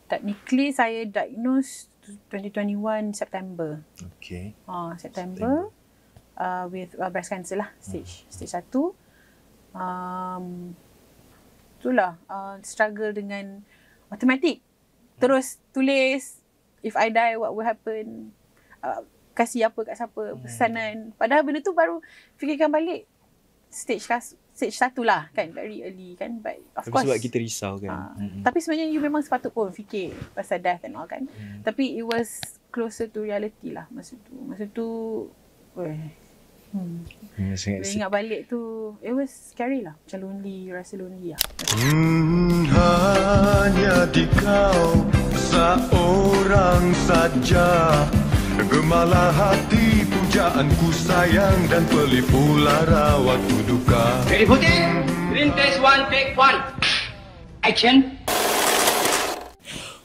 technically saya diagnose 2021 September. Okay. September. With breast cancer lah, stage 1. Itulah struggle dengan matematik. Terus tulis if I die what will happen, kasih apa kat siapa, pesanan. Padahal benda tu baru fikirkan balik stage 1 lah kan, very early kan, but of course sebab kita risau kan. Tapi sebenarnya you memang sepatut pun fikir pasal death and all kan. Tapi it was closer to reality lah masa tu bila ingat balik tu, it was scary lah. Macam lonely, rasa lonely lah. Hanya di kau seorang saja, gemalah hati pujaanku sayang, dan pelih pula rawatku duka. Ready footing, green test 1, take 1. Action.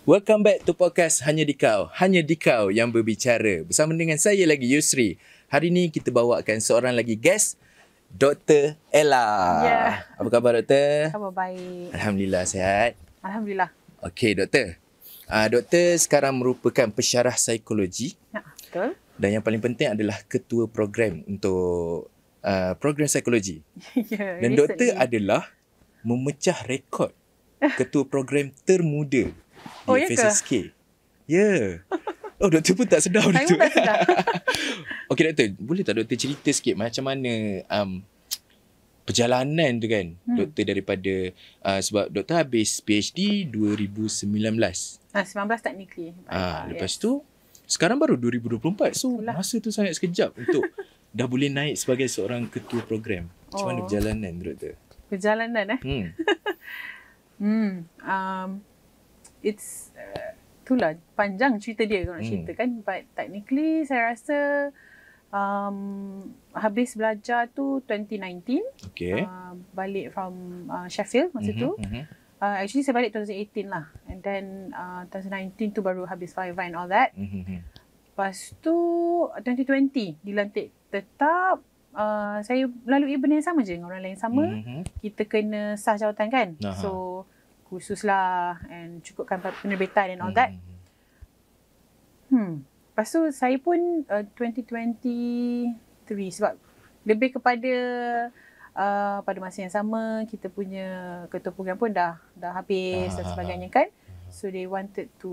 Welcome back to podcast Hanya di Kau yang berbicara. Bersama dengan saya lagi, Yusri. Hari ni kita bawakan seorang lagi guest, Dr. Ella. Yeah. Apa khabar, Doktor? Khabar baik. Alhamdulillah, sihat. Alhamdulillah. Okey, Doktor. Doktor sekarang merupakan pensyarah psikologi. Ya, betul. Dan yang paling penting adalah ketua program untuk program psikologi. Yeah, Dan Doktor adalah memecah rekod ketua program termuda di ya ke? FSSK. Ya. Oh, Doktor pun tak sedar Saya tu. pun tak sedar. Okey, Doktor, boleh tak Doktor cerita sikit macam mana perjalanan tu kan, Doktor daripada sebab Doktor habis PhD 2019. 19 technically. Lepas tu sekarang baru 2024. So itulah. Masa tu sangat sekejap untuk dah boleh naik sebagai seorang ketua program. Macam mana perjalanan tu, Doktor? Perjalanan it's itulah panjang cerita dia kalau nak cerita kan, but technically saya rasa habis belajar tu 2019. Okay. Balik from Sheffield masa tu. Actually saya balik 2018 lah, and then 2019 tu baru habis Viva and all that. Lepas tu 2020 dilantik tetap. Saya melalui benda yang sama je dengan orang lain sama. Kita kena sah jawatan kan. So kursus lah and cukupkan penerbitan and all that. Lepas tu saya pun 2023 sebab lebih kepada pada masa yang sama kita punya ketua program pun dah habis dan sebagainya kan. So they wanted to,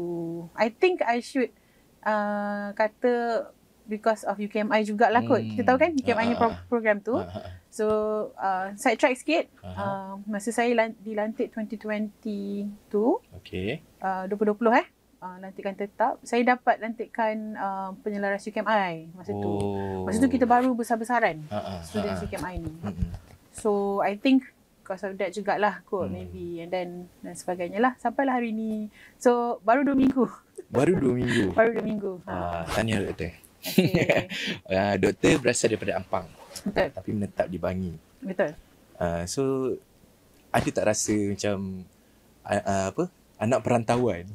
I think I should kata because of UKMI jugalah kot. Kita tahu kan UKMI ni program tu. So side track sikit. Masa saya dilantik 2022. Okay. 2020 lantikan tetap. Saya dapat lantikan penyelaras UKMI masa tu. Masa tu kita baru besar-besaran student UKMI ni. So I think because of that jugalah kot maybe, and then dan sebagainya lah sampailah hari ni. So baru 2 minggu. Baru 2 minggu. Baru 2 minggu. Tahniah, Doktor. Okay. Doktor berasal daripada Ampang. Betul. Tapi menetap di Bangi. Betul. So ada tak rasa macam anak perantauan?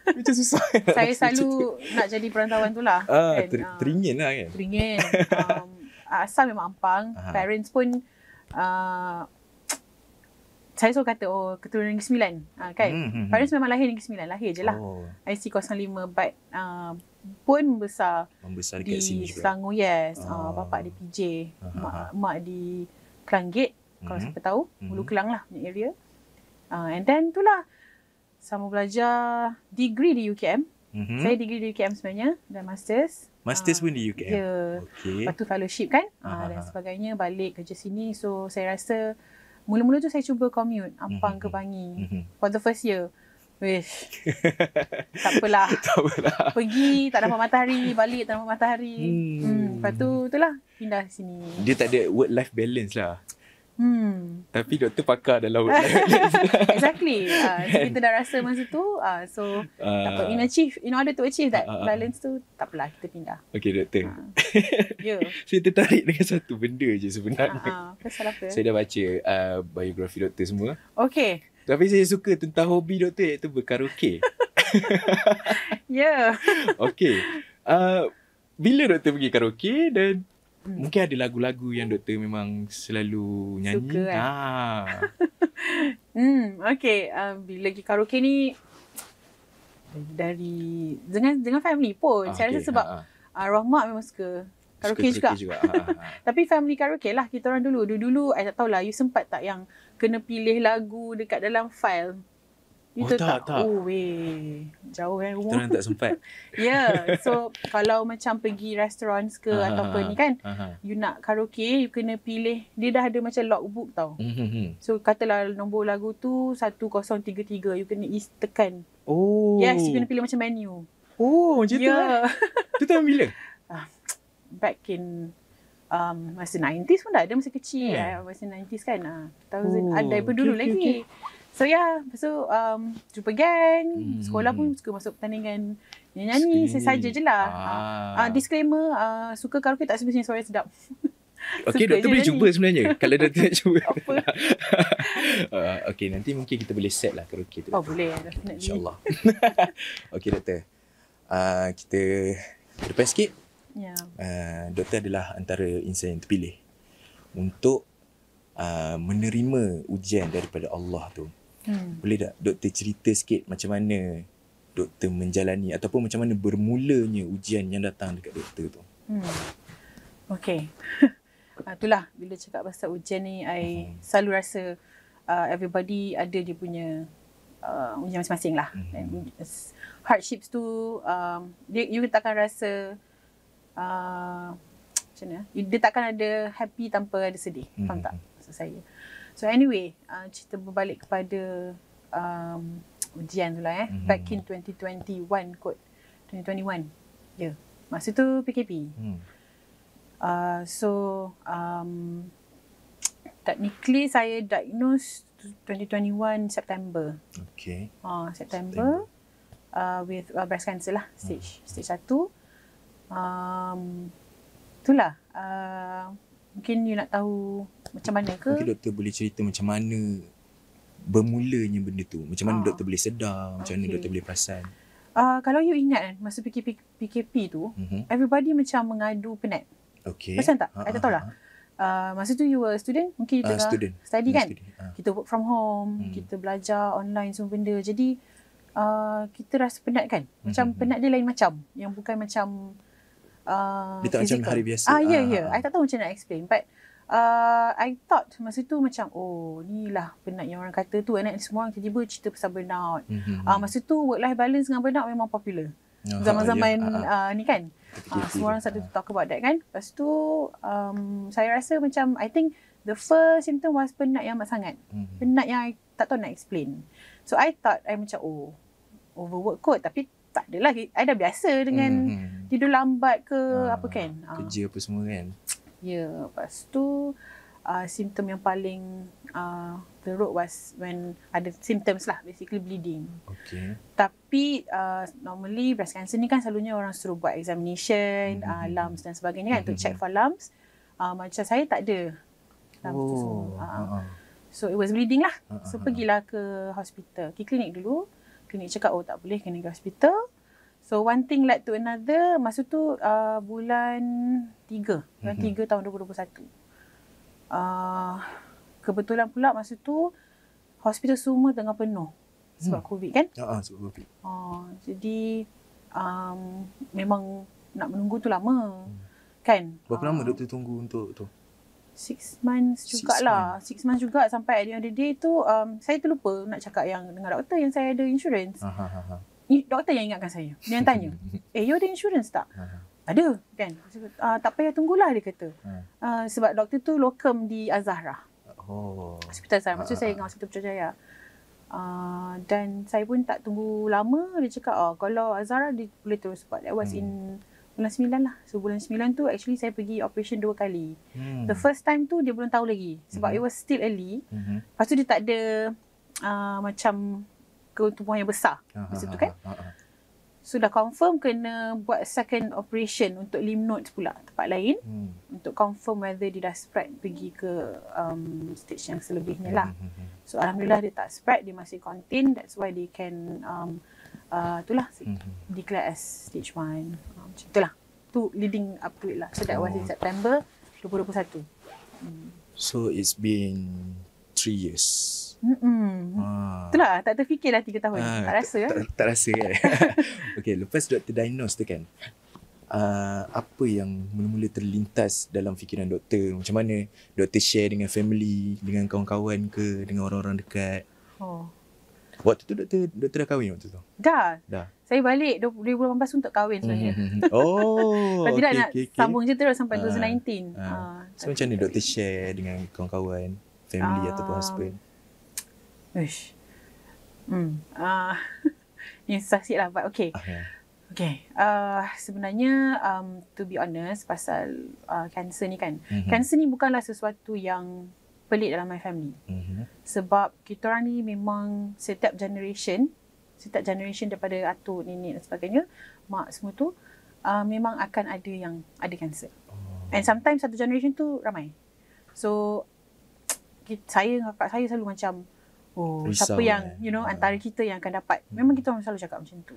Macam susah. Saya selalu nak jadi perantauan tu lah. Teringin lah kan? Teringin. Asal memang Ampang. Parents pun saya selalu kata keturunan Negeri Sembilan kan. Parents memang lahir Negeri Sembilan, lahir je lah. IC 05 but pun membesar dekat sini di juga. Selangor, yes. Bapak di PJ, mak di Klang Gate, kalau siapa tahu, Hulu Kelang lah punya area. And then itulah sama belajar degree di UKM. Saya degree di UKM sebenarnya dan masters. Masters pun di UKM. Ya. Okay. Lepas tu fellowship kan dan sebagainya, balik kerja sini. So saya rasa mula-mula tu saya cuba commute Ampang ke Bangi for the first year. Wish. Tak apalah. Pergi tak dapat matahari, balik tak dapat matahari. Lepas tu itulah pindah sini. Dia tak ada work life balance lah. Tapi doktor pakar dalam work life balance. Exactly. So kita dah rasa masa tu, so in order to achieve that balance tu, tak apalah kita pindah. Okay, doktor. Ya. Saya tertarik dengan satu benda je sebenarnya. Pasal apa? Saya dah baca biografi doktor semua. Okay. Tapi saya suka tentang hobi doktor, iaitu berkaraoke. Ya. Okay. Bila doktor pergi karaoke dan mungkin ada lagu-lagu yang doktor memang selalu nyanyi? Suka kan? Okay. Bila pergi karaoke ni, dari dengan family pun. Saya rasa sebab arwah mak memang suka karaoke juga. Tapi family karaoke lah kita orang dulu. Dulu I tak tahulah you sempat tak yang kena pilih lagu dekat dalam file. You tahu tak. Oh weh, jauh kan rumah. Kita orang tak sempat. So kalau macam pergi restaurant ke ataupun ni kan, you nak karaoke, you kena pilih. Dia dah ada macam logbook tau. So katalah nombor lagu tu 1033, you kena tekan. Oh. Yes, you kena pilih macam menu. Oh, macam tu lah. Tu tahun bila? Back in masa 90s pun dah ada, masa kecil. Masa 90s kan. 2000 ada daripada dulu lagi. So jumpa gang, sekolah pun suka masuk pertandingan nyanyi, saja je lah. Disclaimer, suka karaoke tak semestinya suara sedap. Okey, doktor boleh cuba sebenarnya. Kalau doktor nak cuba. Apa? Okey, nanti mungkin kita boleh set lah karaoke tu. Oh, boleh. Definitely. InsyaAllah. Okey, doktor. Kita ke depan sikit. Doktor adalah antara insan yang terpilih untuk menerima ujian daripada Allah tu. Boleh tak doktor cerita sikit macam mana doktor menjalani ataupun macam mana bermulanya ujian yang datang dekat doktor tu? Okay. Itulah bila cakap pasal ujian ni, I selalu rasa everybody ada dia punya ujian masing-masing lah. And hardships tu, you takkan rasa macam mana? Dia takkan ada happy tanpa ada sedih. Faham tak? Maksud saya. So anyway, cerita berbalik kepada ujian tu lah Back in 2021 kot. 2021. Masa tu PKP. Technically saya diagnose 2021 September. Okay. September. With breast cancer lah. Stage 1. Itulah. Mungkin you nak tahu macam mana ke? Mungkin doktor boleh cerita macam mana bermulanya benda tu. Macam mana doktor boleh sedar, macam mana doktor boleh perasan. Kalau you ingat kan, masa PKP tu, everybody macam mengadu penat. Okay. Perasan tak? I tak tahulah. Masa tu you were student, mungkin you tengah study kan? Kita work from home, kita belajar online semua benda. Jadi, kita rasa penat kan? Macam penat dia lain macam. Yang bukan macam dia tak macam hari biasa. I tak tahu macam nak explain. But I thought masa tu macam, ni lah penat yang orang kata tu. And semua orang tiba-tiba cerita pasal burnout. Masa tu work-life balance dengan burnout memang popular. Zaman-zaman ni kan. Semua orang satu talk about that kan. Lepas tu saya rasa macam, I think the first symptom was penat yang amat sangat. Penat yang I tak tahu nak explain. So I thought, I macam overwork kot. Tapi tak adalah. I dah biasa dengan tidur lambat ke apa kan. Kerja apa semua kan. Lepas tu simptom yang paling teruk was when ada symptoms lah, basically bleeding. Okay. Tapi normally breast cancer ni kan selalunya orang suruh buat examination, lumps dan sebagainya kan, untuk check for lumps. Macam saya tak ada lumps tu semua. So it was bleeding lah. So pergilah ke hospital, pergi klinik dulu. Klinik cakap tak boleh, kena ke hospital. So one thing led to another. Masa tu bulan 3 tahun 2021. Kebetulan pula masa tu hospital semua tengah penuh sebab COVID kan? Sebab COVID. Jadi memang nak menunggu tu lama kan? Berapa lama doktor tunggu untuk tu? 6 months jugalah. 6 months juga, sampai at the end of the day tu saya terlupa nak cakap yang dengan doktor yang saya ada insurance. Doktor yang ingatkan saya. Dia yang tanya, you ada insurance tak? Ada kan? Tak payah tunggulah, dia kata. Sebab doktor tu locum di Al-Zahra. Hospital Azhar. Maksud saya dengan Hospital Putrajaya. Dan saya pun tak tunggu lama. Dia cakap kalau Al-Zahra dia boleh terus buat. That was in bulan 9 lah. So bulan 9 tu actually saya pergi operation 2 kali. The first time tu dia belum tahu lagi. Sebab it was still early. Lepas tu dia tak ada macam ketumbuhan yang besar masa tu kan. Sudah confirm kena buat second operation untuk lymph nodes pula tempat lain, untuk confirm whether dia dah spread pergi ke stage yang selebihnya lah. So alhamdulillah dia tak spread, dia masih contain. That's why they can itulah declare as stage 1. Macam itulah. Tu leading up to it lah. So that was in September 2021. So it's been 3 years. Itulah, tak terfikirlah 3 tahun. Tak rasa kan? Tak rasa kan. Okay, lepas doktor diagnose tu kan, apa yang mula-mula terlintas dalam fikiran doktor? Macam mana doktor share dengan family, dengan kawan-kawan ke, dengan orang-orang dekat? Waktu tu doktor dah kahwin waktu tu? Dah. Dah. Saya balik 2018 untuk kahwin sebenarnya. Oh, Kalau tidak nak sambung je terus sampai 2019. So macam mana doktor share dengan kawan-kawan, family ataupun husband? Uish. Ni susah sikit lah, but okay. Okay, sebenarnya to be honest pasal cancer ni kan, cancer ni bukanlah sesuatu yang pelik dalam my family. Sebab kita orang ni memang setiap generation daripada atuk, nenek dan sebagainya, mak semua tu memang akan ada yang ada cancer. And sometimes satu generation tu ramai. So saya dengan kakak saya selalu macam siapa yang antara kita yang akan dapat. Memang kita orang selalu cakap macam tu.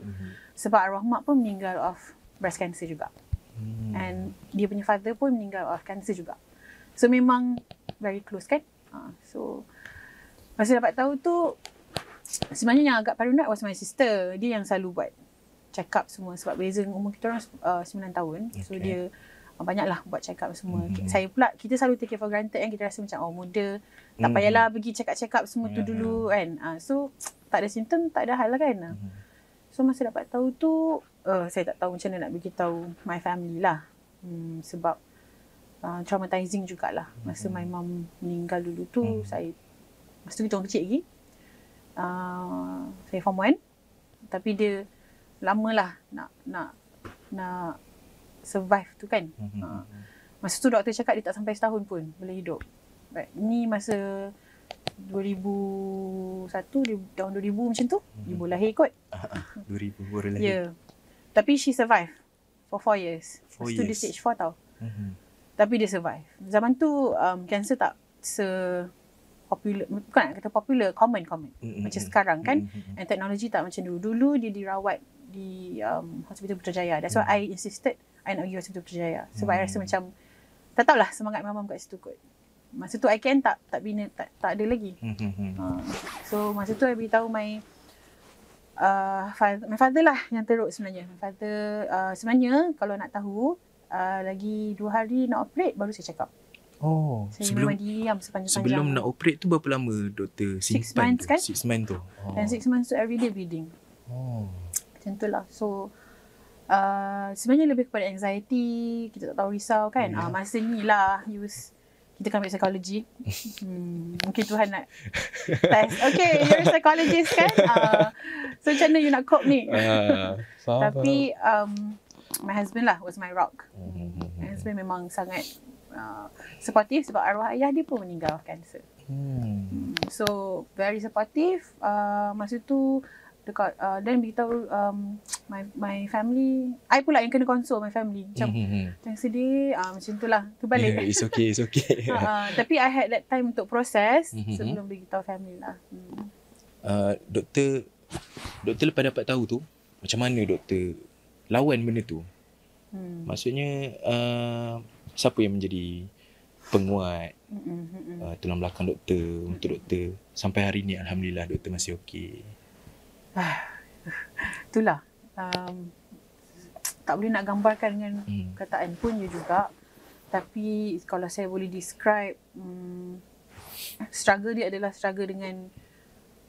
Sebab arwah mak pun meninggal of breast cancer juga. And dia punya father pun meninggal of cancer juga. So memang very close kan. So masa dapat tahu tu, sebenarnya yang agak paranoid was my sister. Dia yang selalu buat check up semua. Sebab beza umur kita orang 9 tahun. So dia banyaklah buat check up semua. Saya pula, kita selalu take it for granted kan. Kita rasa macam muda, tak payahlah pergi check up semua tu dulu kan. So tak ada simptom, tak ada hal lah kan. So masa dapat tahu tu, saya tak tahu macam mana nak beritahu my family lah. Sebab traumatizing jugalah. Masa my mum meninggal dulu tu, saya masa tu kita orang kecil lagi. Saya form 1. Tapi dia lamalah nak survive tu kan. Masa tu doktor cakap dia tak sampai setahun pun boleh hidup. But ni masa 2001, tahun 2000 macam tu, ibu lahir kot. 2000 baru lahir. Ya. Tapi she survive for 4 years. Lepas tu dia stage 4 tau. Tapi dia survive. Zaman tu cancer tak popular, bukan nak kata popular, common. Macam sekarang kan. And teknologi tak macam dulu. Dulu dia dirawat di Hospital Putrajaya. That's why I insisted I nak pergi Hospital Putrajaya. Sebab I rasa macam, tak tahulah semangat mamam kat situ kot. Masa tu I can tak bina, tak ada lagi. So masa tu I beritahu my father lah yang teruk sebenarnya. My father sebenarnya kalau nak tahu, lagi 2 hari nak operate baru saya check up. Saya memang diam sepanjang-panjang. Sebelum nak operate tu berapa lama doktor simpan 6 months kan? 6 months tu. Dan 6 months tu everyday bleeding. Macam tu lah. So sebenarnya lebih kepada anxiety, kita tak tahu risau kan. Masa ni lah kita kan ambil psikologi. Mungkin Tuhan nak test. Okay, you're a psychologist kan. So macam mana you nak cope ni? Tapi my husband lah was my rock. My husband memang sangat supportive sebab arwah ayah dia pun meninggal of cancer. So very supportive. Masa tu dekat dan beritahu my family, I pula yang kena console my family macam jangan sedih, macam itulah tu balik. It's okay. Tapi I had that time untuk proses sebelum beritahu family lah. Doktor lepas dapat tahu tu, macam mana doktor lawan benda tu? Maksudnya siapa yang menjadi penguat tulang belakang doktor untuk doktor sampai hari ni? Alhamdulillah doktor masih okey. Itulah tak boleh nak gambarkan dengan kataan pun juga. Tapi kalau saya boleh describe, struggle dia adalah struggle dengan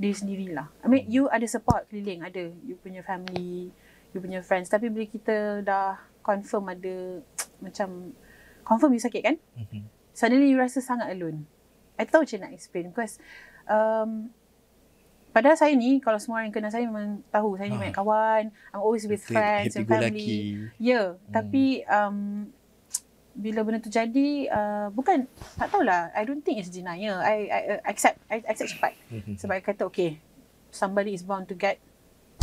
diri sendirilah. I mean, you ada support keliling, ada you punya family, you punya friends. Tapi bila kita dah confirm ada macam confirm you sakit kan, suddenly you rasa sangat alone. I tahu macam nak explain because padahal saya ni, kalau semua orang yang kenal saya memang tahu saya ni banyak kawan. I'm always with friends and family. Ya, tapi bila benda tu jadi, bukan, tak tahulah, I don't think it's denial. I accept cepat. Sebab I kata, okay, somebody is bound to get,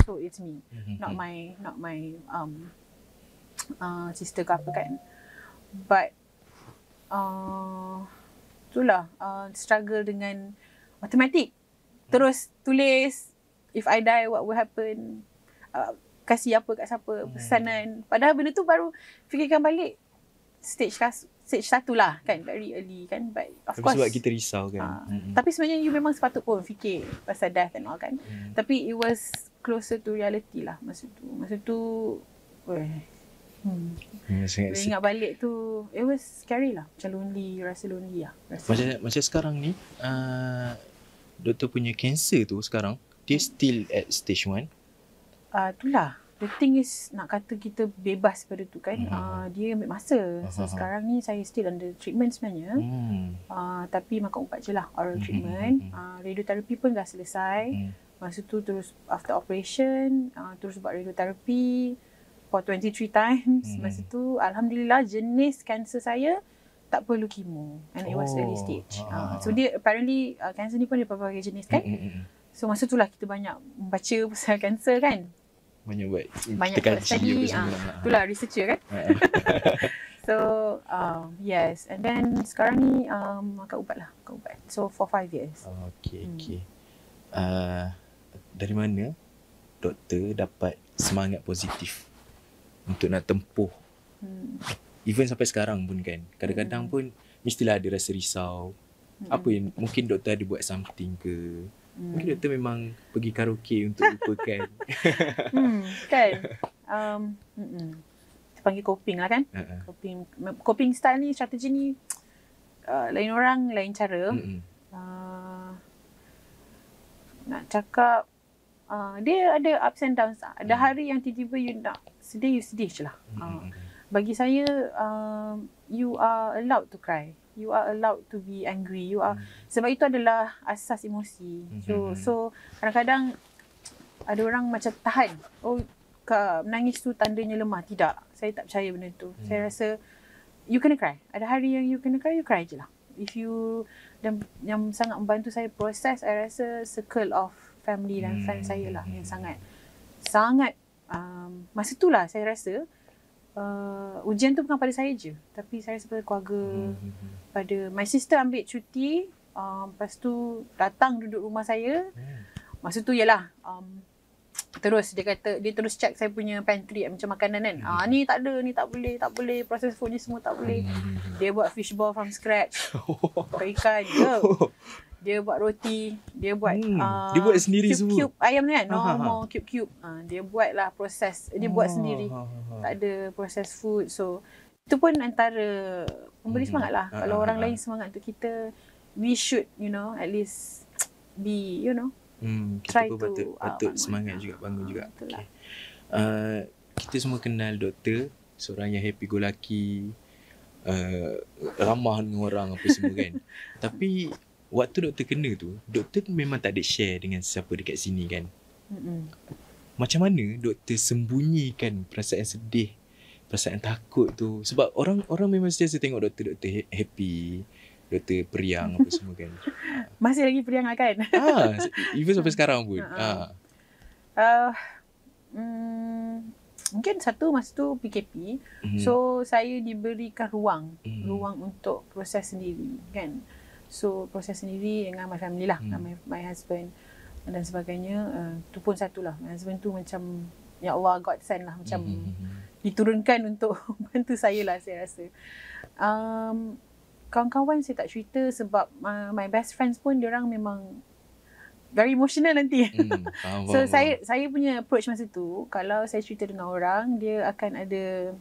so it's me. Not my sister ke apa kan. But, itulah, struggle dengan matematik. Terus tulis, if I die, what will happen? Kasih apa kat siapa? Pesanan. Padahal benda tu baru fikirkan balik. Stage stage 1 lah kan, very early kan, but of Tapi course sebab kita risau kan. tapi sebenarnya you memang sepatut pun fikir pasal death and all kan. Tapi it was closer to reality lah masa tu Sangat bila ingat balik tu, it was scary lah. Macam lonely lah. Macam sekarang ni, doktor punya cancer tu sekarang, dia still at stage 1. Itulah. The thing is, nak kata kita bebas pada tu kan, dia ambil masa. So sekarang ni saya still under treatment sebenarnya. Tapi makan ubat je lah, oral treatment. Radioterapi pun dah selesai. Masa tu terus after operation, terus buat radioterapi for 23 times. Masa tu alhamdulillah jenis kanser saya tak perlu chemo and it was early stage. So dia apparently kanser ni pun ada berbagai jenis kan. So masa tu lah kita banyak membaca pasal kanser kan. Banyak buat study. Itulah researcher kan. So yes, and then sekarang ni makan ubat. So for 5 years. Okay. Dari mana doktor dapat semangat positif untuk nak tempuh? Even sampai sekarang pun kan, kadang-kadang pun mestilah ada rasa risau. Apa yang mungkin doktor ada buat something ke? Mungkin doktor memang pergi karaoke untuk lupakan. Kan. Kita panggil coping lah kan. Coping style ni, strategi ni lain orang, lain cara. Nak cakap dia ada ups and downs. Ada hari yang tiba-tiba you nak sedih, you sedih je lah. Bagi saya, you are allowed to cry. You are allowed to be angry. You are sebab itu adalah asas emosi. So kadang-kadang ada orang macam tahan. Menangis tu tandanya lemah. Tidak. Saya tak percaya benda tu. Saya rasa you kena cry. Ada hari yang you kena cry, you cry je lah. If you, dan yang sangat membantu saya proses, saya rasa circle of family dan friends saya lah yang sangat masa tu lah saya rasa ujian tu bukan pada saya je, tapi saya rasa pada keluarga, pada my sister ambil cuti, lepas tu datang duduk rumah saya. Masa tu ialah terus dia kata, dia terus check saya punya pantry macam makanan kan. Ni tak ada, ni tak boleh, processed food ni semua tak boleh. Dia buat fishball from scratch. Ikan dia. Dia buat roti, dia buat dia buat sendiri cube semua. Ayam ni kan, normal cube. Dia buat lah proses, dia buat sendiri. Tak ada processed food. So itu pun antara memberi semangat lah. Kalau orang lain semangat untuk kita, we should, at least be, Kita pun patut semangat juga, bangun juga. Kita semua kenal doktor, seorang yang happy go lucky, ramah dengan orang apa semua kan. Tapi waktu doktor kena tu, doktor memang tak ada share dengan siapa dekat sini kan. Macam mana doktor sembunyikan perasaan sedih, perasaan takut tu? Sebab orang memang sentiasa tengok doktor happy, doktor periang apa semua kan. Masih lagi periang lah kan. Even sampai sekarang pun. Mungkin satu masa tu PKP. So saya diberikan ruang untuk proses sendiri kan. So proses sendiri dengan my family lah, my husband dan sebagainya. Tu pun satu lah. My husband tu macam, ya Allah, God send lah, macam diturunkan untuk bantu saya lah, saya rasa. Kawan-kawan saya tak cerita sebab my best friends pun diorang memang very emotional nanti. So saya punya approach masa tu, kalau saya cerita dengan orang, dia akan ada,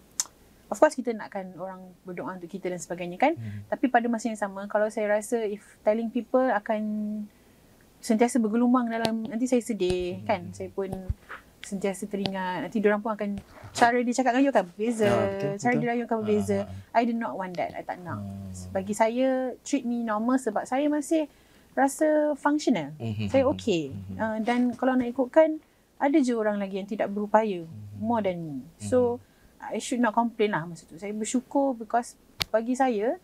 of course kita nakkan orang berdoa untuk kita dan sebagainya kan. Tapi pada masa yang sama, kalau saya rasa if telling people akan sentiasa bergelumang dalam, nanti saya sedih kan. Saya pun sentiasa teringat, nanti diorang pun akan, cara dia cakap dengan you akan berbeza, cara dia rayu akan berbeza. I do not want that. I tak nak. Bagi saya, treat me normal sebab saya masih rasa functional. Saya okay. Dan kalau nak ikutkan, ada je orang lagi yang tidak berupaya more than me. So I should not complain lah masa tu. Saya bersyukur because bagi saya,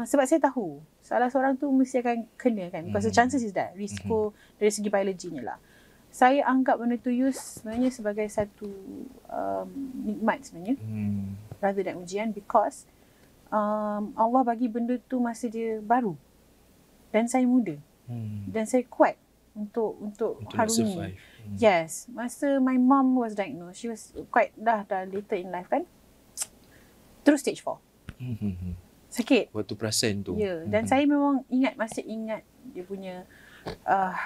sebab saya tahu salah seorang tu mesti akan kena kan. Because the chances is that, risiko dari segi biologinya lah. Saya anggap benda tu sebenarnya sebagai satu nikmat sebenarnya. Rather than ujian, because Allah bagi benda tu masa dia baru. Dan saya muda. Dan saya kuat untuk harungi. Yes, masa my mom was diagnosed, she was quite dah later in life kan. Terus stage 4. Sakit. Waktu perasan tu. Ya, dan saya memang masih ingat dia punya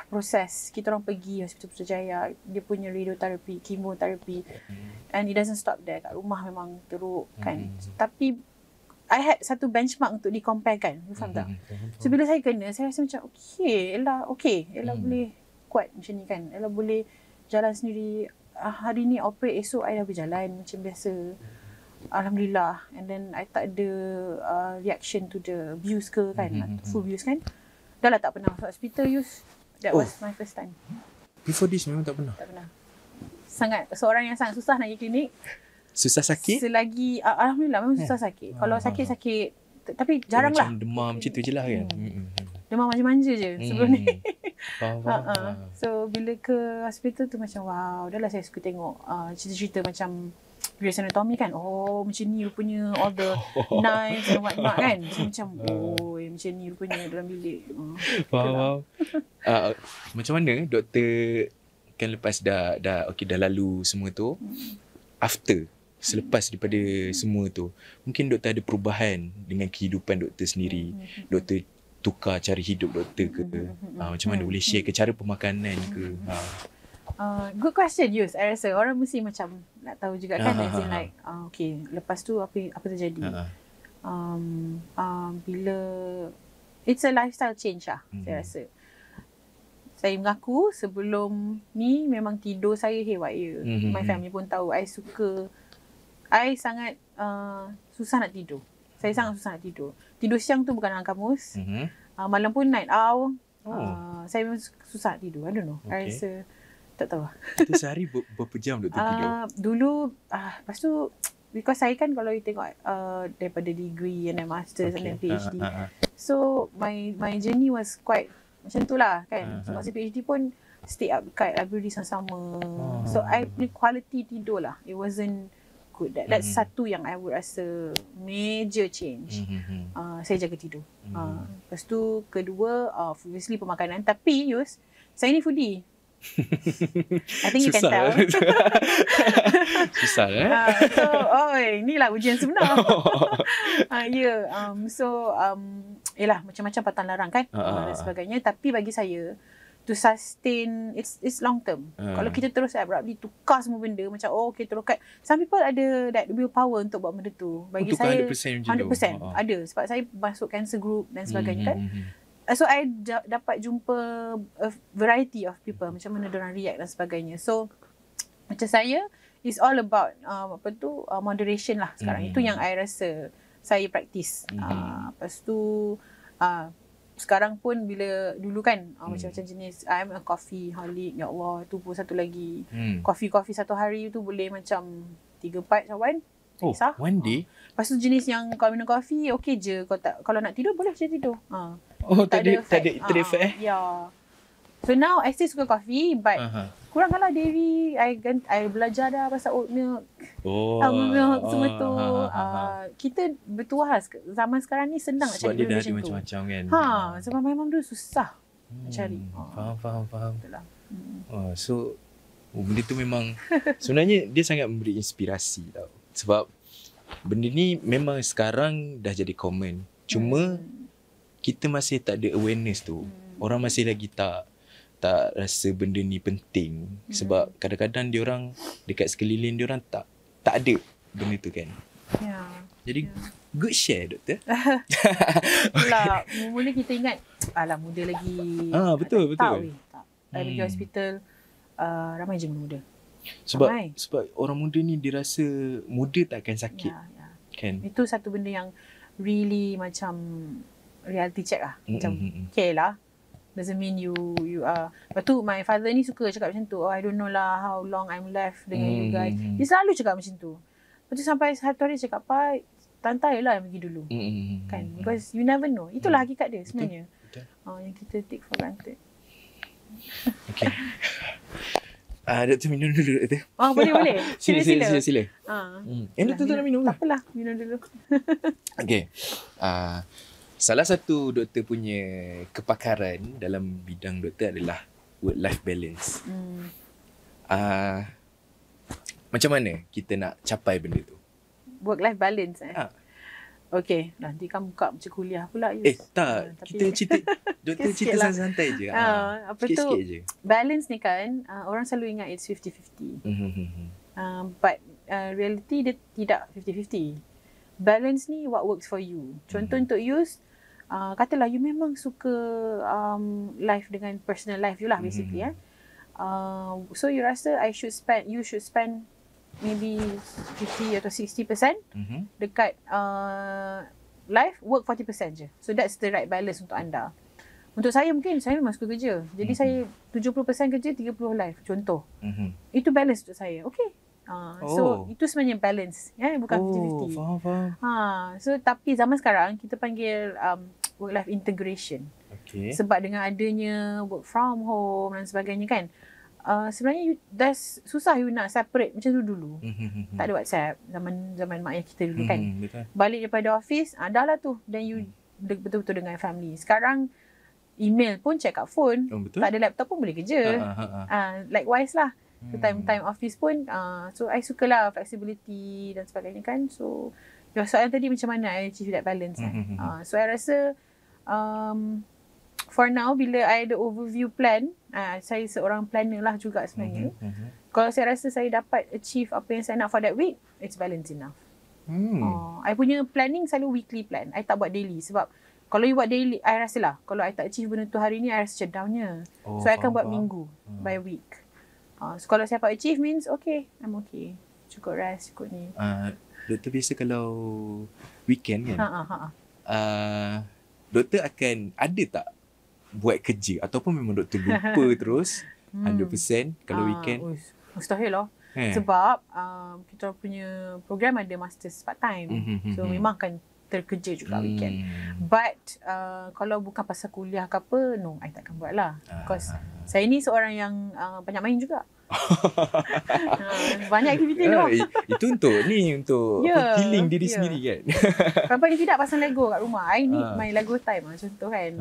proses. Kita orang pergi Hospital Putrajaya, dia punya radioterapi, chemoterapi, and it doesn't stop there. Kat rumah memang teruk kan. Tapi I had satu benchmark untuk di-comparekan. You faham tak? So bila saya kena, saya rasa macam Ella boleh kuat macam ni kan. Ella boleh jalan sendiri. Hari ni operate, esok I dah berjalan macam biasa. Alhamdulillah. And then I tak ada reaction to the views ke kan, full views kan. Dah lah tak pernah masuk hospital, Yus. That was my first time. Before this memang tak pernah? Tak pernah. Seorang yang sangat susah nak pergi klinik. Susah sakit? Selagi, Alhamdulillah memang susah sakit. Kalau sakit-sakit, tapi jarang lah. Macam demam macam tu je lah kan? Demam manja-manja je sebelum ni. Faham. So bila ke hospital tu macam wow, dah lah saya suka tengok cerita-cerita macam Grey's Anatomy kan. Oh macam ni rupanya all the knives and what not kan. Macam macam ni rupanya dalam bilik. Faham. Macam mana doktor kan lepas dah lalu semua tu, after selepas daripada semua tu, mungkin doktor ada perubahan dengan kehidupan doktor sendiri. Doktor tukar cara hidup doktor ke? Macam mana boleh share ke cara pemakanan ke? Good question, Yus. I rasa orang mesti macam nak tahu juga kan. As in like, okay, lepas tu apa terjadi? Bila it's a lifestyle change lah, saya rasa. Saya mengaku sebelum ni memang tidur saya haywire. My family pun tahu. I sangat susah nak tidur. Saya sangat susah nak tidur. Tidur siang tu bukan dalam kamus. Malam pun night owl. Saya memang susah nak tidur. I don't know. I rasa tak tahu. Kita sehari berapa jam doktor tidur? Dulu, lepas tu, because saya kan kalau you tengok daripada degree and then masters and then PhD. So, my journey was quite macam tu lah kan. So, masa PhD pun stay up dekat library sama-sama. So, I quality tidur lah. It wasn't good. That's satu yang I would rasa major change. Saya jaga tidur. Lepas tu, kedua, obviously pemakanan. Tapi, Yus, saya ni foodie. I think you can tell. Susah So, inilah ujian sebenar. Yelah macam-macam pantang larang kan dan sebagainya. Tapi bagi saya, to sustain, it's long term. Kalau kita terus abruptly tukar semua benda macam okay terus cut. Some people ada that willpower untuk buat benda tu. Bagi saya 100% ada. Sebab saya masuk cancer group dan sebagainya kan. So I dapat jumpa a variety of people, macam mana diorang react dan sebagainya. So macam saya, it's all about moderation lah sekarang. Itu yang I rasa saya practice. Lepas tu sekarang pun bila dulu kan macam-macam jenis, I'm a coffee holic. Ya Allah, tu pun satu lagi. Coffee satu hari tu boleh macam 3-4 cawan. One day? Lepas tu jenis yang kalau minum kopi okey je. Kalau nak tidur boleh je tidur. Tak ada effect Ya. So now I still suka kopi but kurangkanlah dairy. I belajar dah pasal oat milk. Almond milk semua tu. Kita bertuah zaman sekarang ni senang nak cari benda macam tu. Sebab dia dah ada macam-macam kan. Sebab memang dulu susah cari. Faham. So benda tu memang sebenarnya dia sangat memberi inspirasi tau. Sebab benda ni memang sekarang dah jadi common. Cuma kita masih tak ada awareness tu. Orang masih lagi tak rasa benda ni penting. Sebab kadang-kadang diorang dekat sekeliling diorang tak ada benda tu kan. Jadi good share doktor. Itulah, mula kita ingat alah muda lagi. Betul. Tak. Pergi hospital ramai je muda. Sebab orang muda ni dia rasa muda tak akan sakit. Kan? Itu satu benda yang really macam reality check lah. Macam okay lah. Doesn't mean you are. Lepas tu my father ni suka cakap macam tu. I don't know lah how long I'm left dengan you guys. Dia selalu cakap macam tu. Lepas tu sampai satu hari cakap, Pak, tantai lah yang pergi dulu. Kan? Because you never know. Itulah hakikat dia sebenarnya. Yang kita take for granted. Okay. Doktor minum dulu doktor. Boleh. Sila. Doktor tak nak minum ke? Tak apalah, minum dulu. Okay. Salah satu doktor punya kepakaran dalam bidang doktor adalah work-life balance. Macam mana kita nak capai benda tu? Work-life balance Okay, nanti kan buka macam kuliah pula. Tak. Tapi Kita cerita, doktor cerita sikit lah. santai je. apa tu, Sikit-sikit je. balance ni kan, orang selalu ingat it's 50-50. But reality dia tidak 50-50. Balance ni what works for you. Contoh untuk use, katalah you memang suka life dengan personal life you lah basically. So you rasa you should spend maybe 50 atau 60% dekat life, work 40% je. So that's the right balance untuk anda. Untuk saya mungkin saya memang suka kerja. Jadi saya 70% kerja, 30 life contoh. Itu balance untuk saya. Okay. So itu sebenarnya balance, bukan 50-50. Faham. So tapi zaman sekarang kita panggil work life integration. Okay. Sebab dengan adanya work from home dan sebagainya kan, sebenarnya dah susah you nak separate macam dulu. Tak ada WhatsApp zaman mak ayah kita dulu kan. Betul. Balik daripada office, dah lah tu. Dan you betul-betul dengan family. Sekarang email pun check kat phone. Betul. Tak ada laptop pun boleh kerja. Likewise lah. So time office pun, so I sukalah flexibility dan sebagainya kan. So your soalan tadi macam mana I achieve that balance kan. So I rasa for now bila I ada overview plan, saya seorang planner lah juga sebenarnya. Kalau saya rasa saya dapat achieve apa yang saya nak for that week, it's balance enough. I punya planning selalu weekly plan. I tak buat daily sebab kalau you buat daily, I rasa lah kalau I tak achieve benda tu hari ni, I rasa shutdownnya. So I akan buat minggu by week. So kalau saya dapat achieve means okay, I'm okay. Cukup rest, cukup ni. Doktor biasa kalau weekend kan, doktor akan ada tak buat kerja ataupun memang doktor lupa terus 100% kalau weekend? Mustahil lah. Sebab kita punya program ada masters part time. So memang akan terkerja juga weekend. But kalau bukan pasal kuliah ke apa, no, I takkan buat lah. Because saya ni seorang yang banyak main juga. Banyak aktiviti tu. Itu untuk healing diri sendiri kan. Paling tidak pasang Lego kat rumah. I need my Lego time lah, contoh kan.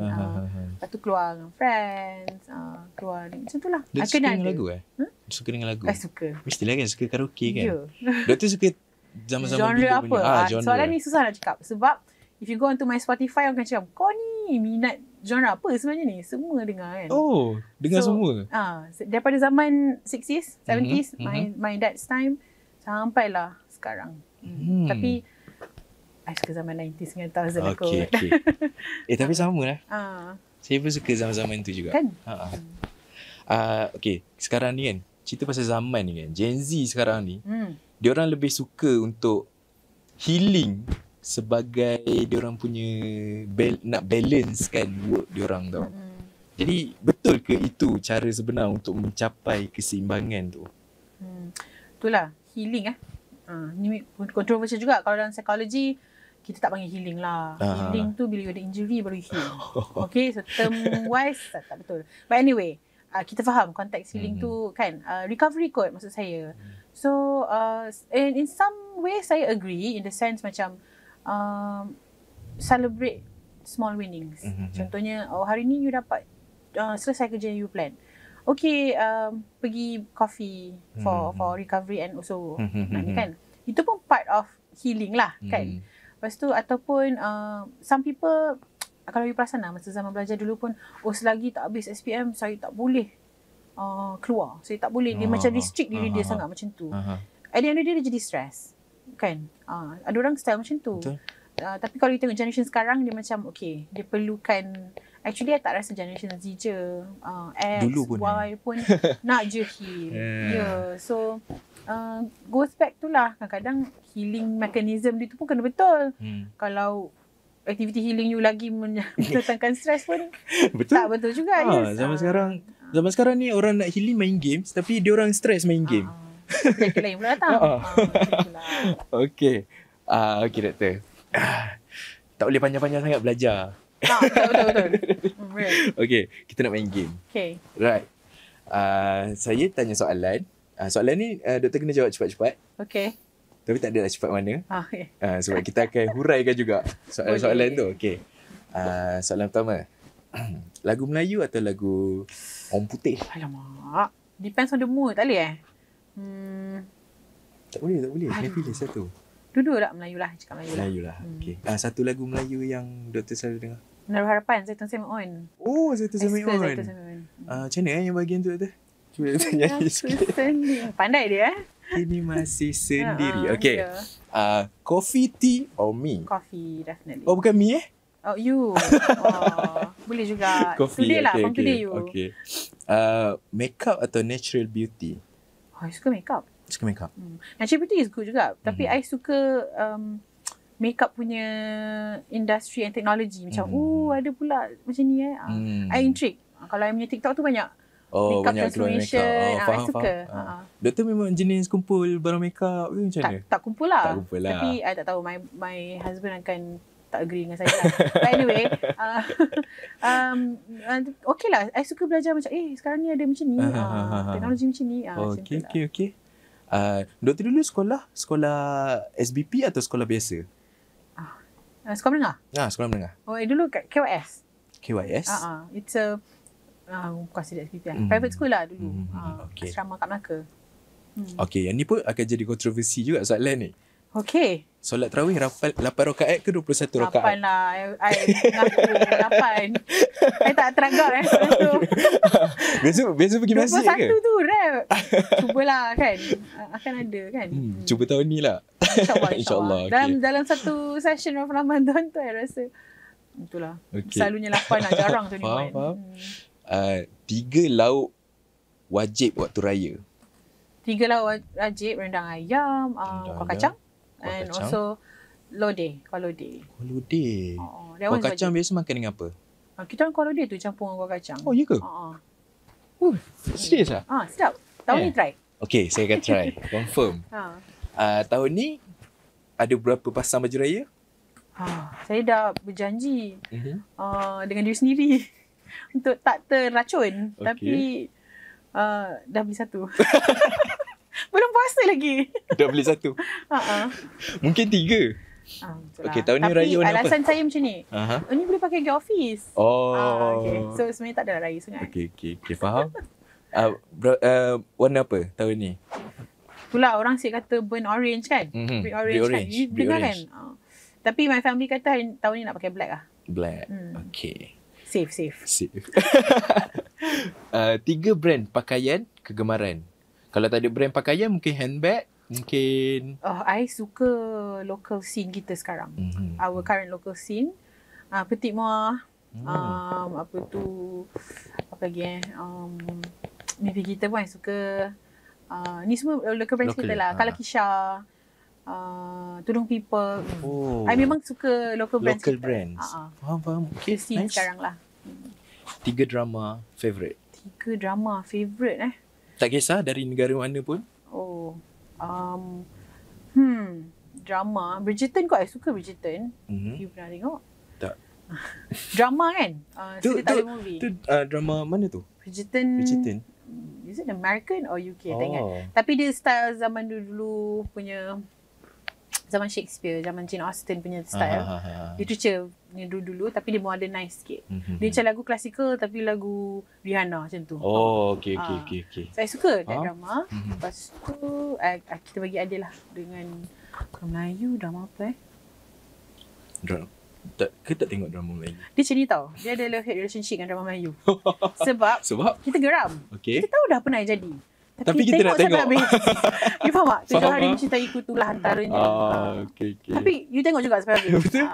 Lepas tu keluar dengan friends, keluar ni. Macam tu lah. Dia suka dengan lagu Suka dengan lagu? I suka. Mestilah kan suka karaoke kan. Ya. Doktor suka zaman-zaman genre apa? genre. Soalan ni susah nak cakap. Sebab if you go onto my Spotify, orang akan cakap, kau ni minat genre apa sebenarnya ni? Semua dengar kan. Dengar semua. Daripada zaman 60s, 70s, my dad's time, sampailah sekarang. Tapi I suka zaman 90s dengan 2000 aku. Okay. Tapi sama lah. Saya pun suka zaman-zaman tu juga. Kan? Okay, sekarang ni kan, cerita pasal zaman ni kan, Gen Z sekarang ni, diorang lebih suka untuk healing sebagai diorang punya nak balance kan work diorang tau. Jadi betul ke itu cara sebenar untuk mencapai keseimbangan tu? Itulah healing ni kontroversial juga. Kalau dalam psikologi kita tak panggil healing lah. Healing tu bila you ada injury baru heal. Okay, so term wise tak betul. But anyway, kita faham konteks healing tu kan, recovery kot maksud saya. So in some way saya agree in the sense macam celebrate small winnings. Contohnya, hari ni you dapat selesai kerja yang you plan. Okay, pergi coffee for recovery and also ni kan. Itu pun part of healing lah kan. Lepas tu ataupun some people, kalau you perasan lah masa zaman belajar dulu pun, selagi tak habis SPM saya tak boleh keluar. Saya tak boleh. Dia macam restrict diri dia sangat macam tu. At the end of the day dia jadi stress. Kan? Ada orang style macam tu. Tapi kalau you tengok generation sekarang, dia macam okay, dia perlukan, actually I tak rasa generation Z je, X, dulu pun Y pun nak je heal. So goes back tu lah, kadang-kadang healing mechanism dia tu pun kena betul. Kalau aktiviti healing you lagi mendatangkan stres pun betul? Tak betul juga. Zaman sekarang ni orang nak healing main games, tapi dia orang stres main game. Penyakit lain pula datang. Okay. Okay doktor. Tak boleh panjang-panjang sangat belajar. Betul. Okay, kita nak main game. Okay. Right. Saya tanya soalan. Soalan ni doktor kena jawab cepat-cepat. Okay. Tapi tak ada lah cepat mana. Okay. Sebab kita akan huraikan juga soalan-soalan tu. Okay. Soalan pertama. Lagu Melayu atau lagu Orang Putih? Alamak. Depends on the mood. Tak boleh Tak boleh. Kena pilih satu. Dulu lah Melayu lah, cakap Melayu lah. Melayu lah. Okay. Satu lagu Melayu yang Doktor selalu dengar. Menaruh Harapan, Zaitun Semi On. Oh, Zaitun Semi On. Zaitun Semi On. Macam mana yang bahagian tu Doktor? Cuba Doktor nyanyi sikit. Pandai dia Kini masih sendiri. Okay. Yeah. Coffee, tea or me? Coffee, definitely. Oh, bukan me Oh, you. Boleh juga. Coffee. Today lah, Okay, from today you. Okay. Makeup atau natural beauty? Oh, I suka makeup. Suka makeup. Natural beauty is good juga. Tapi I suka makeup punya industry and technology. Macam, ada pula macam ni I intrigue. Kalau I punya TikTok tu banyak makeup banyak keluar transformation. makeup. I suka. Doktor memang jenis kumpul barang makeup ke macam mana? Tak kumpul lah. Tak kumpul lah. Tapi I tak tahu. My husband akan tak agree dengan saya lah. But anyway, okay lah. I suka belajar macam, sekarang ni ada macam ni. Teknologi macam ni. Okay. Doktor dulu sekolah SBP atau sekolah biasa? Sekolah menengah. Sekolah menengah. Oh, dulu kat KYS. KYS? It's a bukan sedap SPP lah. Private school lah dulu. Okay. Asrama kat Melaka. Okay, yang ni pun akan jadi kontroversi juga soalan ni. Okay. Solat tarawih 8 rakaat ke 21 rakaat? 8 lah. I ngaku 8. I tak teragak Biasa pergi masjid ke? 21 tu rap. Cubalah kan. Akan ada kan. Cuba tahun ni lah. InsyaAllah. Okay. Dalam satu session of Ramadan tu I rasa itulah. Okay. Selalunya 8 lah. Jarang tu ni. Faham. 3 lauk wajib waktu raya. 3 lauk wajib, rendang ayam, kuah kacang. And also lodeh, kuah lodeh. Kuah lodeh. Kuah kacang biasa makan dengan apa? Kita orang kuah lodeh tu campur dengan kuah kacang. Oh, ya ke? Serius lah? Sedap. Tahun ni try. Okay, saya akan try. Confirm. Tahun ni ada berapa pasang baju raya? Saya dah berjanji dengan diri sendiri untuk tak terracun. Okay. Tapi dah beli satu. Belum puasa lagi. Dah beli satu. Mungkin 3. Okay, tahun ni raya warna apa? Tapi alasan saya macam ni. Ni boleh pakai pergi office. Okay. So sebenarnya tak ada raya sangat. Okay, faham. Warna apa tahun ni? Itulah orang asyik kata burnt orange kan. Brick orange kan. You dengar kan? Tapi my family kata tahun ni nak pakai black lah. Black. Okay. Safe. 3 brand pakaian kegemaran. Kalau tak ada brand pakaian, mungkin handbag, mungkin... I suka local scene kita sekarang. Our current local scene. Petit Mois. Apa lagi Mimpi kita pun I suka. Ni semua local brand kita lah. Kalau Kisha, Tudung People. I memang suka local brands. Local brands. Faham. Okay, scene nice. sekarang lah. 3 drama favourite. 3 drama favourite Tak kisah dari negara mana pun. Drama Bridgerton kot. I suka Bridgerton. You pernah tengok? Tak. Drama kan? Cerita tak ada movie. Tu drama mana tu? Bridgerton. Is it American or UK? Tak ingat. Tapi dia style zaman dulu punya, zaman Shakespeare, zaman Jane Austen punya style. Literature ni dulu tapi dia modernize sikit. Dia macam lagu klasikal tapi lagu Rihanna macam tu. Okay. Saya suka that drama. Lepas tu kita bagi adil lah dengan Melayu. Drama apa Tak tengok drama Melayu. Dia macam ni tau. Dia ada love hate relationship dengan drama Melayu. Sebab kita geram. Okay. Kita tahu dah apa nak jadi. Tapi kita nak tengok. You faham tak? 7 hari mencintaiku itulah antaranya. Okay. Tapi you tengok juga sampai habis. Betul.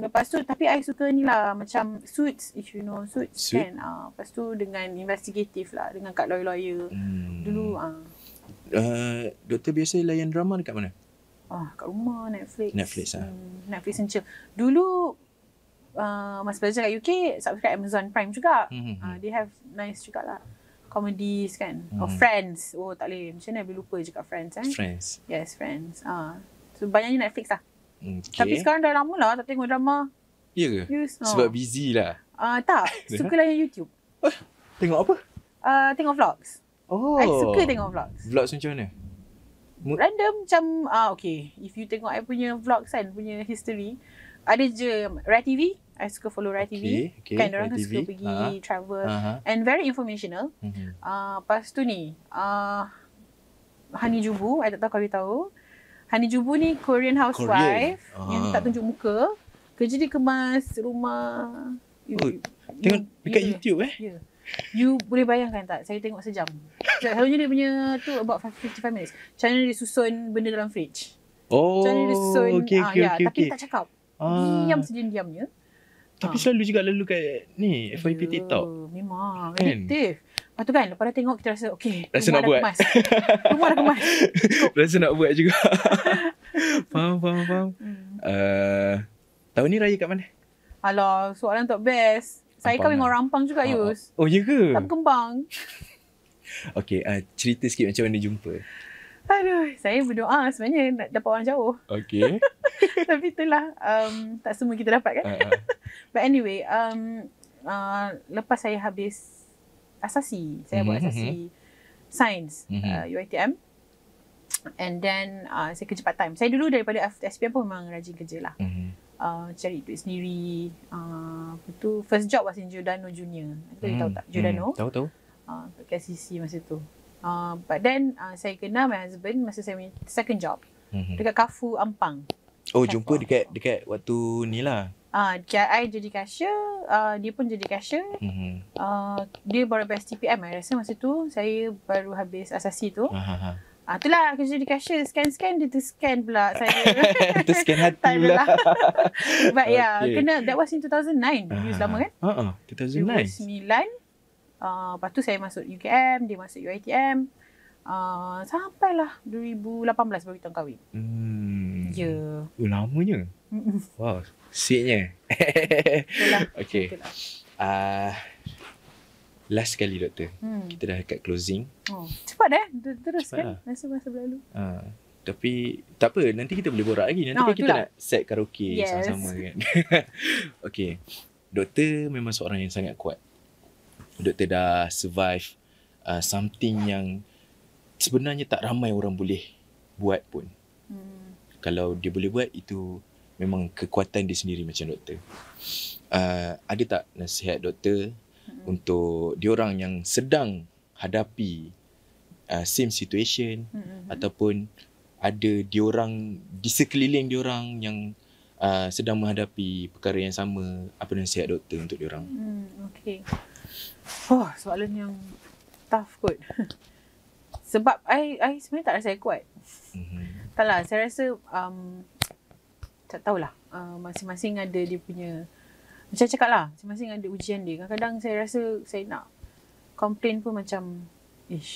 Lepas tu tapi I suka ni lah macam Suits, if you know Suits. Kan. Lepas tu dengan investigatif lah, dengan kat lawyer-lawyer. Dulu Doktor biasa layan drama dekat mana? Kat rumah Netflix Netflix and chill. Dulu masa belajar kat UK subscribe Amazon Prime juga. They have nice juga lah comedies kan. Friends. Tak boleh. Macam mana boleh lupa je kat Friends Friends. Yes, Friends. So banyaknya Netflix lah. Okay. Tapi sekarang dah lama lah tak tengok drama. Ya ke? Sebab busy lah. Tak. Suka layan YouTube. Tengok apa? Tengok vlogs. I suka tengok vlogs. Vlogs macam mana? Random macam okay. If you tengok I punya vlogs kan, punya history, ada je Rai TV. I suka follow Rai TV. Kan orang kan suka pergi travel and very informational. Lepas tu ni Hani Jubu, I tak tahu kalau you tahu. Hani Jubu ni Korean housewife yang tak tunjuk muka. Kerja dia kemas rumah. Tengok dekat YouTube Ya. You boleh bayangkan tak? Saya tengok sejam. Selalunya dia punya tu about 55 minutes. Macam mana dia susun benda dalam fridge. Macam mana dia susun. Tapi dia tak cakap. Diam sediam-diamnya. Tapi selalu juga kat ni FYP TikTok. Memang addictive. Lepas tu kan, lepas dah tengok kita rasa rasa nak buat. Rumah dah kemas. Rasa nak buat juga. Faham. Tahun ni raya kat mana? Alah, soalan tak best. Saya kahwin dengan orang Ampang juga, Yus. Oh, ya ke? Tak berkembang. Okay, cerita sikit macam mana jumpa. Aduh, saya berdoa sebenarnya nak dapat orang jauh. Okay. Tapi itulah, tak semua kita dapat kan. But anyway, lepas saya habis asasi, saya buat asasi Sains, UiTM. And then, saya kerja part time. Saya dulu daripada SPM pun memang rajin kerja lah. Cari duit sendiri. First job was in Giordano Junior. Tahu tak? Giordano. Tahu. Kat KCC masa tu. But then saya kenal my husband masa saya punya second job. Dekat Carrefour Ampang. Oh, jumpa dekat waktu ni lah. I jadi cashier, dia pun jadi cashier. Dia baru habis TPM. I rasa masa tu saya baru habis asasi tu. Itulah kerja di cashier, scan dia terscan pula saya. Terscan hati pula. But kena, that was in 2009. Use lama kan? 2009. 2009. Lepas tu saya masuk UKM, dia masuk UiTM. Sampailah 2018 baru kita kahwin. Ya. Lamanya. Wow, sweetnya. Okay. Last kali doktor, kita dah dekat closing. Cepat terus kan? Masa berlalu. Tapi tak apa, nanti kita boleh borak lagi. Nanti kan kita nak set karaoke sama-sama kan. Okay, doktor memang seorang yang sangat kuat. Doktor dah survive something yang sebenarnya tak ramai orang boleh buat pun. Kalau dia boleh buat, itu memang kekuatan dia sendiri macam doktor. Ada tak nasihat doktor untuk diorang yang sedang hadapi same situation ataupun ada diorang di sekeliling diorang yang sedang menghadapi perkara yang sama, apa nasihat doktor untuk diorang? Okay. Soalan yang tough kot. Sebab I sebenarnya tak rasa I kuat. Taklah, saya rasa tak tahulah. Masing-masing ada dia punya, macam cakap lah, masing-masing ada ujian dia. Kadang-kadang saya rasa saya nak complain pun macam,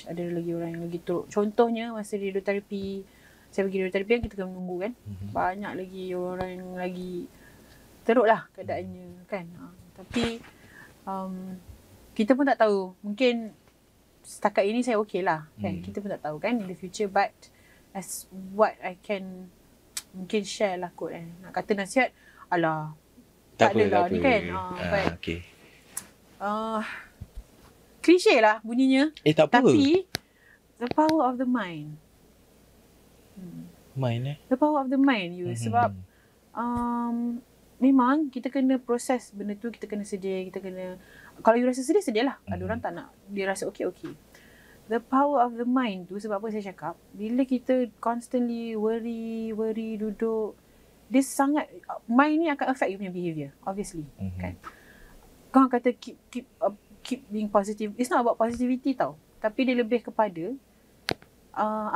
ada lagi orang yang lagi teruk. Contohnya masa radioterapi, saya pergi radioterapi kan kita kena menunggu kan. Banyak lagi orang yang lagi teruk lah keadaannya kan. Tapi kita pun tak tahu. Mungkin setakat ini saya okey lah kan. Kita pun tak tahu kan in the future. But as what I can mungkin share lah kot kan. Nak kata nasihat, alah tak adalah ni kan. Okay. Klise lah bunyinya. Tak apa. Tapi the power of the mind. The power of the mind you. Sebab memang kita kena proses benda tu, kita kena sedia, kita kena, kalau you rasa sedih, sedih lah. Ada orang tak nak, dia rasa okay. The power of the mind tu, sebab apa saya cakap, bila kita constantly worry, duduk, dia sangat, mind ni akan affect you punya behaviour, obviously. Kan? Kau kata keep being positive, it's not about positivity tau, tapi dia lebih kepada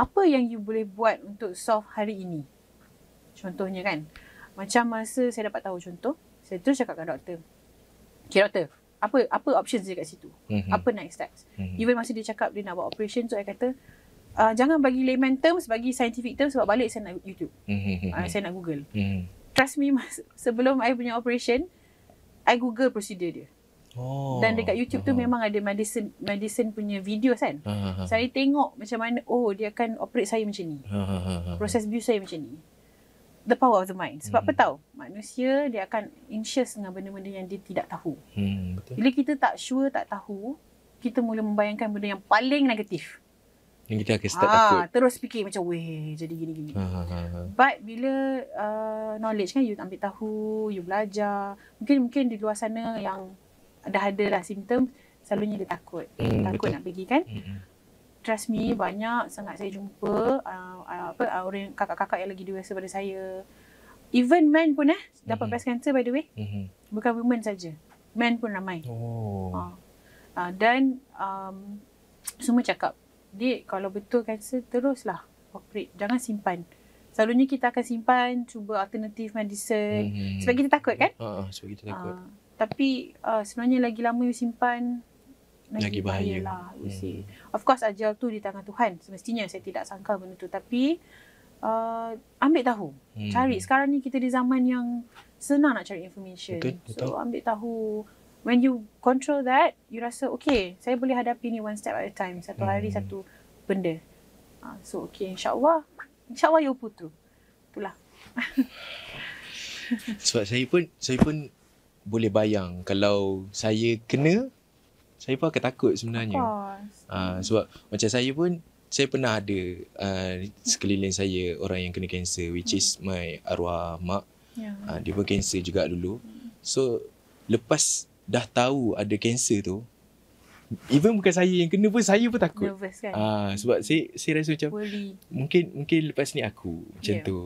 apa yang you boleh buat untuk solve hari ini. Contohnya kan, macam masa saya dapat tahu contoh, saya terus cakap dengan doktor, okay doktor, apa options dia kat situ, apa next steps. Even masa dia cakap dia nak buat operation tu, saya kata jangan bagi layman terms, bagi scientific terms, sebab balik saya nak YouTube, saya nak Google. Trust me, sebelum I punya operation, I Google prosedur dia. Dan dekat YouTube tu memang ada medicine punya video kan. Saya tengok macam mana, dia akan operate saya macam ni, proses view saya macam ni. The power of the mind. Sebab apa tahu, manusia dia akan anxious dengan benda-benda yang dia tidak tahu. Betul. Bila kita tak sure, tak tahu, kita mula membayangkan benda yang paling negatif. Yang kita akan start takut. Terus fikir macam, jadi gini-gini. But bila knowledge kan, you ambil tahu, you belajar. Mungkin di luar sana yang dah ada lah simptom, selalunya dia takut. Takut betul. Nak pergi kan. trust me, banyak sangat saya jumpa orang kakak-kakak yang lagi dewasa pada saya. Even men pun dapat breast cancer by the way. Bukan women saja. Men pun ramai. Dan semua cakap, "Dik, kalau betul kanser, teruslah operate. Jangan simpan." Selalunya kita akan simpan, cuba alternatif medicine. Sebab kita takut kan? Sebab kita takut. Tapi sebenarnya lagi lama you simpan, lagi bahaya lah. Of course ajal tu di tangan Tuhan. Semestinya saya tidak sangka benda tu. Tapi ambil tahu. Cari. Sekarang ni kita di zaman yang senang nak cari information. Betul. So ambil tahu. When you control that, you rasa okay, saya boleh hadapi ni one step at a time. Satu hari satu benda. So okay, InsyaAllah you putu. Itulah. Sebab saya pun boleh bayang kalau saya kena, saya pun akan takut sebenarnya. Sebab macam saya pernah ada sekeliling saya orang yang kena kanser, which is my arwah mak. Dia pun kanser juga dulu. So lepas dah tahu ada kanser tu, even bukan saya yang kena pun, saya pun takut. Nervous kan? Sebab saya rasa macam mungkin lepas ni aku macam tu.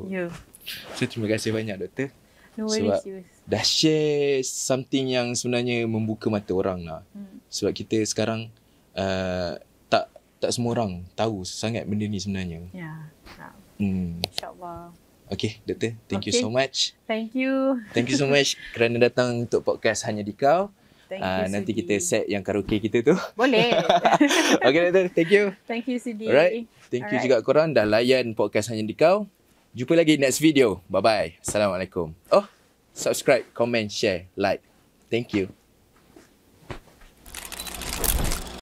So terima kasih banyak doktor. Sebab dah share something yang sebenarnya membuka mata orang lah. Sebab kita sekarang tak semua orang tahu sangat benda ni sebenarnya. InsyaAllah. Okay doktor, thank you so much. Thank you. Thank you so much kerana datang untuk podcast Hanya di Kau. Nanti kita set yang karaoke kita tu. Boleh. Okay doktor, thank you. Thank you Sidi. Alright, thank you juga korang dah layan podcast Hanya di Kau. Jumpa lagi next video. Bye-bye. Assalamualaikum. Subscribe, comment, share, like. Thank you.